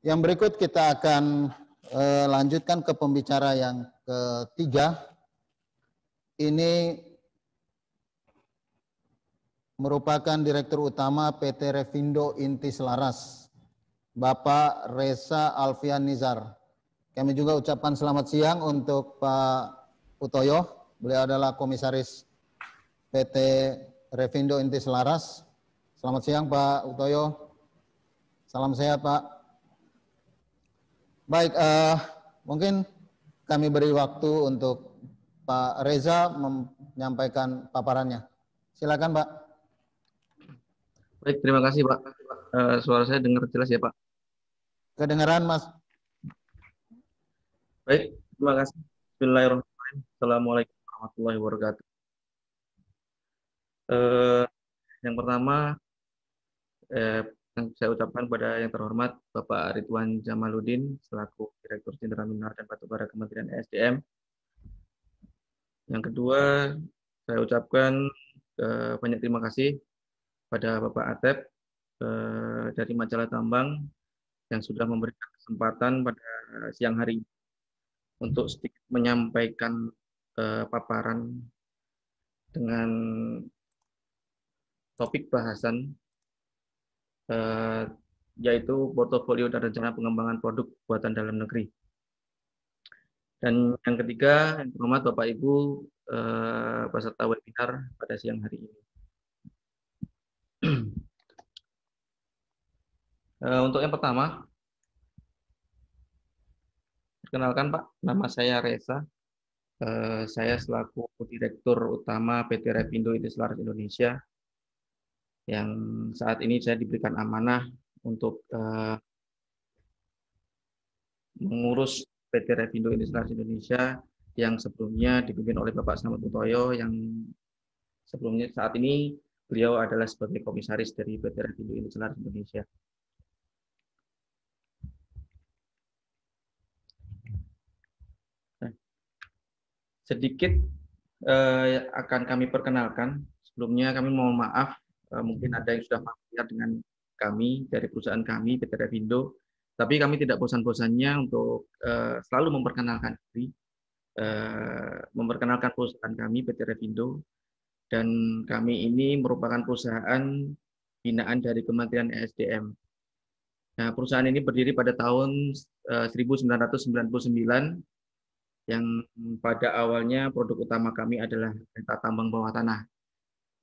Yang berikut kita akan lanjutkan ke pembicara yang ketiga. Ini merupakan Direktur Utama PT Revindo Inti Selaras, Bapak Reza Alfian Nizar. Kami juga ucapkan selamat siang untuk Pak Utoyo. Beliau adalah Komisaris PT Revindo Inti Selaras. Selamat siang Pak Utoyo. Salam sehat Pak. Baik, mungkin kami beri waktu untuk Pak Reza menyampaikan paparannya. Silakan Pak. Baik, terima kasih Pak. Suara saya dengar jelas ya Pak? Kedengaran Mas? Baik, terima kasih. Bismillahirrahmanirrahim. Assalamualaikum warahmatullahi wabarakatuh. Yang pertama, yang saya ucapkan pada yang terhormat Bapak Ridwan Jamaluddin selaku Direktur Jenderal Mineral dan Batubara Kementerian ESDM. Yang kedua, saya ucapkan banyak terima kasih pada Bapak Atep dari Majalah Tambang yang sudah memberikan kesempatan pada siang hari ini untuk sedikit menyampaikan paparan dengan topik bahasan yaitu portofolio dan rencana pengembangan produk buatan dalam negeri. Dan yang ketiga, yang terhormat Bapak Ibu peserta webinar pada siang hari ini. Untuk yang pertama, perkenalkan Pak, nama saya Reza. Saya selaku Direktur Utama PT Revindo Inti Selaras Indonesia, yang saat ini saya diberikan amanah untuk mengurus PT Revindo Inti Selaras Indonesia yang sebelumnya dipimpin oleh Bapak Slamet Utoyo, yang sebelumnya saat ini beliau adalah sebagai komisaris dari PT Revindo Inti Selaras Indonesia. Sedikit akan kami perkenalkan. Sebelumnya kami mohon maaf, mungkin ada yang sudah familiar dengan kami dari perusahaan kami PT Revindo, tapi kami tidak bosan-bosannya untuk selalu memperkenalkan diri, memperkenalkan perusahaan kami PT Revindo, dan kami ini merupakan perusahaan binaan dari Kementerian ESDM. Nah, perusahaan ini berdiri pada tahun 1999. Yang pada awalnya produk utama kami adalah kereta tambang bawah tanah.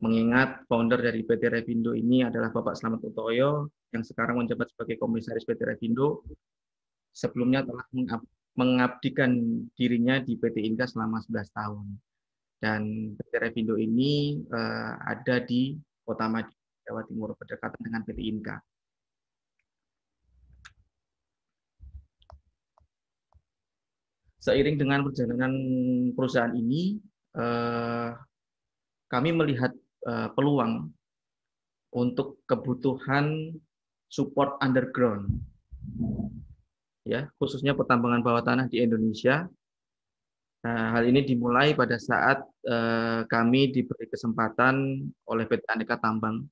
Mengingat founder dari PT Revindo ini adalah Bapak Slamet Utoyo, yang sekarang menjabat sebagai komisaris PT Revindo, sebelumnya telah mengabdikan dirinya di PT Inka selama 11 tahun. Dan PT Revindo ini ada di Kota Madiun, Jawa Timur, berdekatan dengan PT Inka. Seiring dengan perjalanan perusahaan ini, kami melihat peluang untuk kebutuhan support underground, ya, khususnya pertambangan bawah tanah di Indonesia. Nah, hal ini dimulai pada saat kami diberi kesempatan oleh PT Aneka Tambang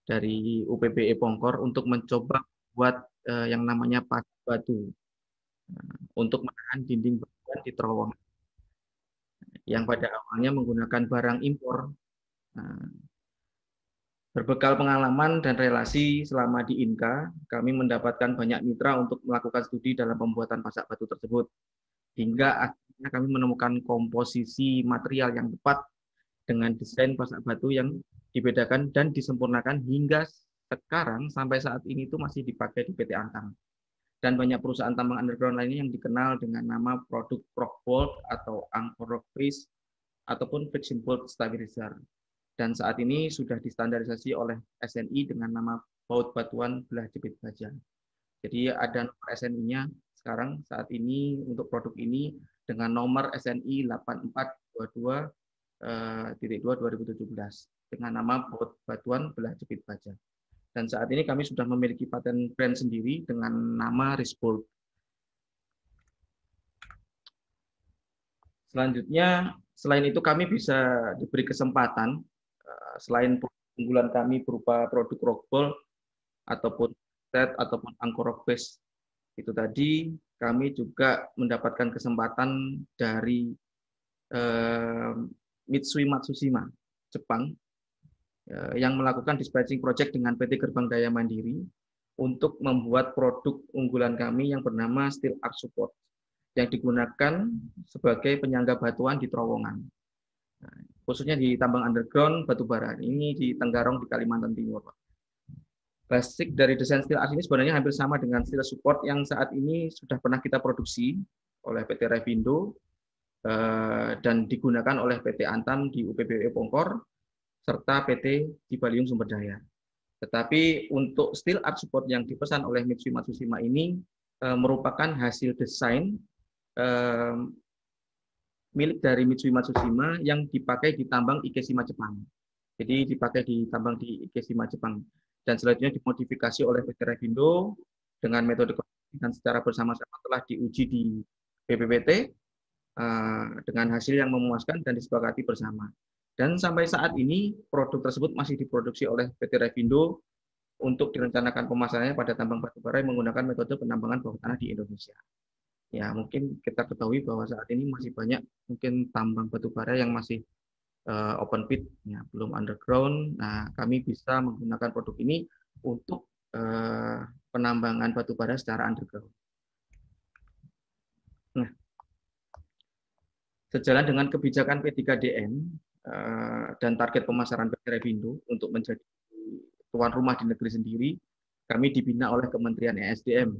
dari UPBE Pongkor untuk mencoba buat yang namanya paku batu untuk menahan dinding bangunan di terowongan yang pada awalnya menggunakan barang impor. Berbekal pengalaman dan relasi selama di Inka, kami mendapatkan banyak mitra untuk melakukan studi dalam pembuatan pasak batu tersebut. Hingga akhirnya kami menemukan komposisi material yang tepat dengan desain pasak batu yang dibedakan dan disempurnakan hingga sekarang sampai saat ini itu masih dipakai di PT Antang. Dan banyak perusahaan tambang underground lainnya yang dikenal dengan nama produk rock bolt atau angkor rock face ataupun friction bolt stabilizer. Dan saat ini sudah distandarisasi oleh SNI dengan nama baut batuan belah jepit baja. Jadi ada nomor SNI-nya sekarang saat ini untuk produk ini dengan nomor SNI 8422-2-2017 dengan nama baut batuan belah jepit baja. Dan saat ini kami sudah memiliki paten brand sendiri dengan nama Risbolt. Selanjutnya, selain itu kami bisa diberi kesempatan, selain unggulan kami berupa produk rockbolt ataupun TED ataupun Angkor Rock Base itu tadi, kami juga mendapatkan kesempatan dari Mitsui Matsushima, Jepang, yang melakukan dispatching project dengan PT Gerbang Daya Mandiri untuk membuat produk unggulan kami yang bernama Steel Arch Support yang digunakan sebagai penyangga batuan di terowongan. Nah, khususnya di tambang underground batubara, ini di Tenggarong di Kalimantan Timur. Basic dari desain Steel Arch ini sebenarnya hampir sama dengan Steel Support yang saat ini sudah pernah kita produksi oleh PT Revindo dan digunakan oleh PT Antam di UPBW Pongkor serta PT Cibaliung Sumber Daya. Tetapi untuk Steel Arch Support yang dipesan oleh Mitsui Matsushima ini merupakan hasil desain milik dari Mitsui Matsushima yang dipakai di tambang Ikeshima Jepang. Jadi dipakai di tambang di Ikeshima Jepang. Dan selanjutnya dimodifikasi oleh PT Revindo dengan metode dan secara bersama-sama telah diuji di BPPT dengan hasil yang memuaskan dan disepakati bersama. Dan sampai saat ini produk tersebut masih diproduksi oleh PT Revindo untuk direncanakan pemasarannya pada tambang batubara yang menggunakan metode penambangan bawah tanah di Indonesia. Ya, mungkin kita ketahui bahwa saat ini masih banyak mungkin tambang batubara yang masih open pit, ya, belum underground. Nah, kami bisa menggunakan produk ini untuk penambangan batubara secara underground. Nah, sejalan dengan kebijakan P3DN dan target pemasaran PT Revindo untuk menjadi tuan rumah di negeri sendiri, kami dibina oleh Kementerian ESDM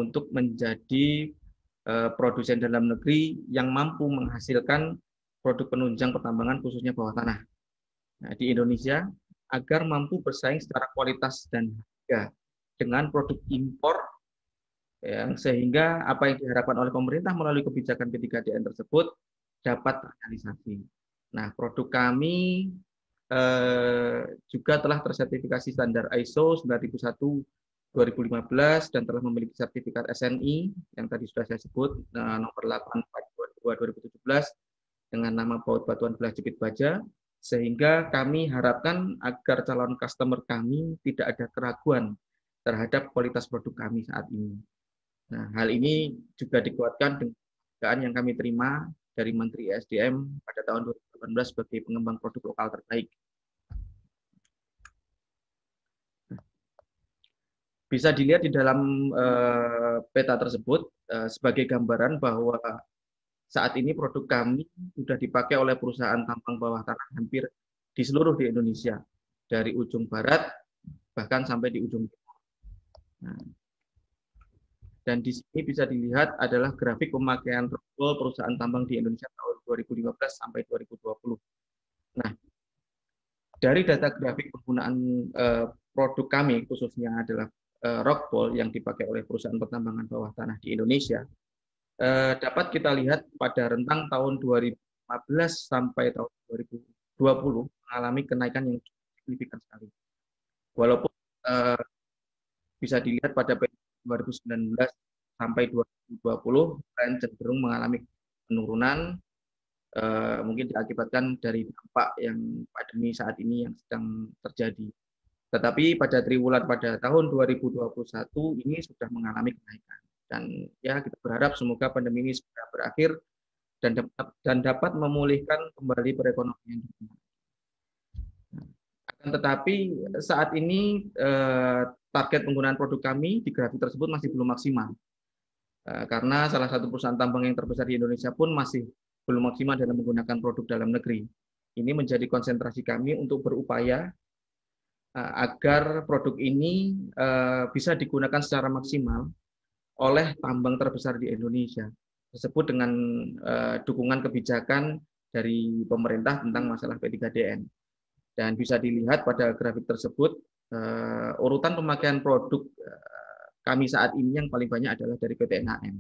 untuk menjadi produsen dalam negeri yang mampu menghasilkan produk penunjang pertambangan khususnya bawah tanah di Indonesia agar mampu bersaing secara kualitas dan harga dengan produk impor yang sehingga apa yang diharapkan oleh pemerintah melalui kebijakan P3DN tersebut dapat terrealisasi. Nah, produk kami juga telah tersertifikasi standar ISO 9001/2015 dan telah memiliki sertifikat SNI yang tadi sudah saya sebut nomor 84/2017 dengan nama baut batuan belah jepit baja, sehingga kami harapkan agar calon customer kami tidak ada keraguan terhadap kualitas produk kami saat ini. Nah, hal ini juga dikuatkan dengan penghargaan yang kami terima dari Menteri ESDM pada tahun 2018 sebagai pengembang produk lokal terbaik. Bisa dilihat di dalam peta tersebut sebagai gambaran bahwa saat ini produk kami sudah dipakai oleh perusahaan tambang bawah tanah hampir di seluruh di Indonesia, dari ujung barat bahkan sampai di ujung timur. Nah, dan di sini bisa dilihat adalah grafik pemakaian roll perusahaan tambang di Indonesia tahun 2015 sampai 2020. Nah, dari data grafik penggunaan produk kami khususnya adalah rockball yang dipakai oleh perusahaan pertambangan bawah tanah di Indonesia, dapat kita lihat pada rentang tahun 2015 sampai tahun 2020 mengalami kenaikan yang signifikan sekali. Walaupun bisa dilihat pada 2019 sampai 2020 tren cenderung mengalami penurunan, mungkin diakibatkan dari dampak yang pandemi saat ini yang sedang terjadi. Tetapi pada triwulan pada tahun 2021 ini sudah mengalami kenaikan. Dan ya kita berharap semoga pandemi ini segera berakhir dan dapat memulihkan kembali perekonomian dunia. Akan tetapi saat ini target penggunaan produk kami di grafik tersebut masih belum maksimal. Karena salah satu perusahaan tambang yang terbesar di Indonesia pun masih belum maksimal dalam menggunakan produk dalam negeri. Ini menjadi konsentrasi kami untuk berupaya agar produk ini bisa digunakan secara maksimal oleh tambang terbesar di Indonesia, tersebut dengan dukungan kebijakan dari pemerintah tentang masalah P3DN. Dan bisa dilihat pada grafik tersebut, urutan pemakaian produk kami saat ini yang paling banyak adalah dari PT NHM.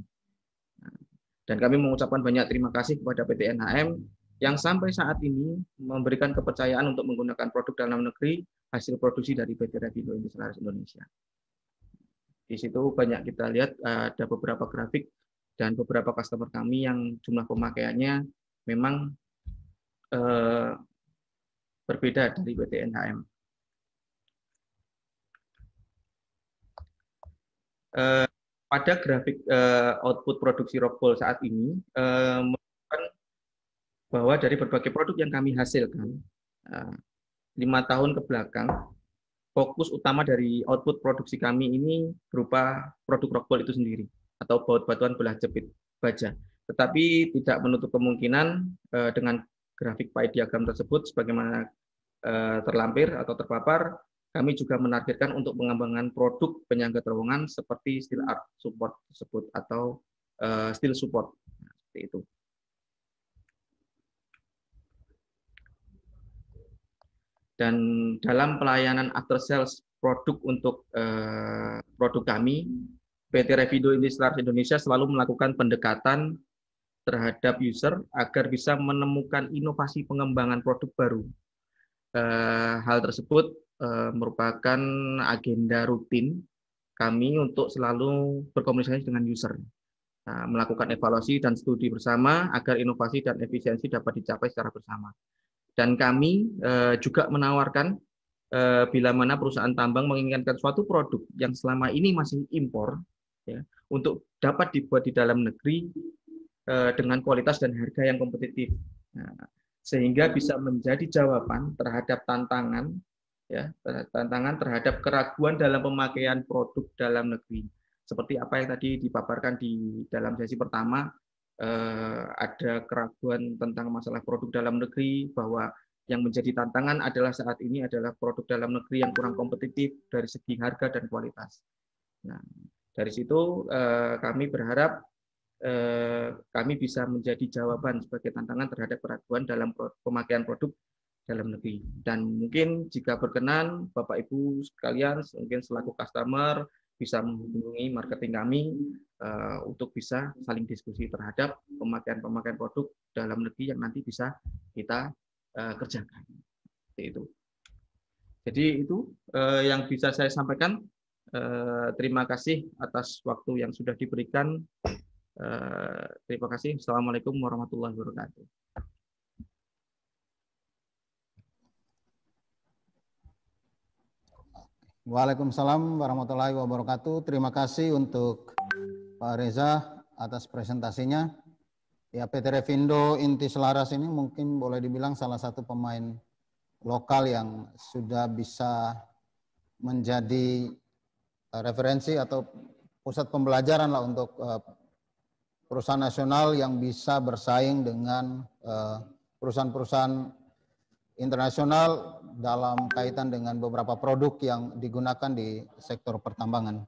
Dan kami mengucapkan banyak terima kasih kepada PT NHM yang sampai saat ini memberikan kepercayaan untuk menggunakan produk dalam negeri hasil produksi dari PT Revindo Indonesia. Di situ banyak kita lihat ada beberapa grafik dan beberapa customer kami yang jumlah pemakaiannya memang berbeda dari PT NHM. pada grafik output produksi Rockwool saat ini menunjukkan bahwa dari berbagai produk yang kami hasilkan 5 tahun ke belakang, fokus utama dari output produksi kami ini berupa produk Rockwool itu sendiri atau baut-batuan belah jepit baja. Tetapi tidak menutup kemungkinan dengan grafik pie diagram tersebut sebagaimana terlampir atau terpapar, kami juga menargetkan untuk pengembangan produk penyangga terowongan seperti steel art support tersebut atau steel support. Seperti itu. Dan dalam pelayanan after sales produk untuk produk kami, PT Revindo Indonesia selalu melakukan pendekatan terhadap user agar bisa menemukan inovasi pengembangan produk baru. Hal tersebut merupakan agenda rutin kami untuk selalu berkomunikasi dengan user, melakukan evaluasi dan studi bersama agar inovasi dan efisiensi dapat dicapai secara bersama. Dan kami juga menawarkan bila mana perusahaan tambang menginginkan suatu produk yang selama ini masih impor, ya, untuk dapat dibuat di dalam negeri dengan kualitas dan harga yang kompetitif. Nah, sehingga bisa menjadi jawaban terhadap tantangan, ya, tantangan terhadap keraguan dalam pemakaian produk dalam negeri. Seperti apa yang tadi dipaparkan di dalam sesi pertama, ada keraguan tentang masalah produk dalam negeri, bahwa yang menjadi tantangan adalah saat ini adalah produk dalam negeri yang kurang kompetitif dari segi harga dan kualitas. Nah, dari situ kami berharap kami bisa menjadi jawaban sebagai tantangan terhadap keraguan dalam pemakaian produk dalam negeri. Dan mungkin jika berkenan, Bapak Ibu sekalian, mungkin selaku customer bisa menghubungi marketing kami untuk bisa saling diskusi terhadap pemakaian produk dalam negeri yang nanti bisa kita kerjakan. Seperti itu. Jadi itu yang bisa saya sampaikan. Terima kasih atas waktu yang sudah diberikan. Terima kasih. Assalamualaikum warahmatullahi wabarakatuh. Waalaikumsalam warahmatullahi wabarakatuh. Terima kasih untuk Pak Reza atas presentasinya. Ya, PT Revindo Inti Selaras ini mungkin boleh dibilang salah satu pemain lokal yang sudah bisa menjadi referensi atau pusat pembelajaran lah untuk perusahaan nasional yang bisa bersaing dengan perusahaan-perusahaan internasional dalam kaitan dengan beberapa produk yang digunakan di sektor pertambangan.